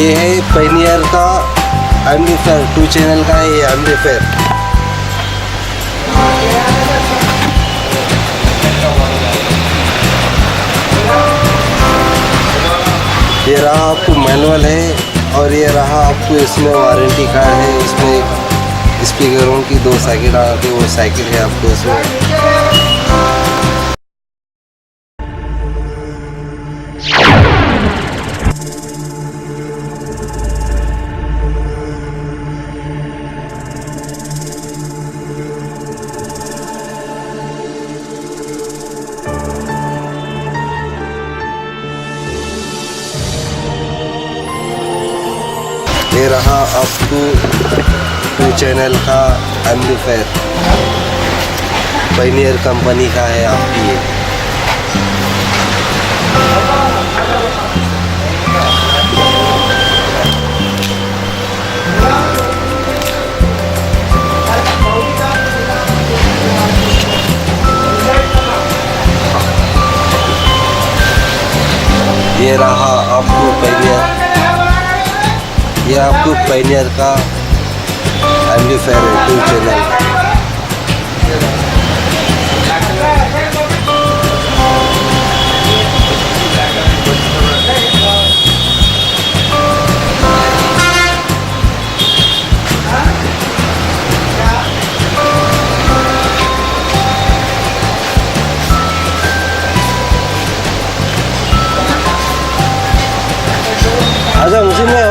ये है पायनियर का एम्पलीफायर, 2 चैनल का है ये एम्पलीफायर। ये रहा आपको मैनुअल है और ये रहा आपको इसमें वारंटी कार्ड है। इसमें स्पीकरों की 2 साइकिल आती है, वो साइकिल है आपको इसमें। ये रहा आपको 2 चैनल का एम्पलीफायर, पायनियर कंपनी का है आपकी ये। ये रहा आपको पायनियर, ये आपको पायनियर का एम्पलीफायर है, 2 चैनल। अच्छा, उसी में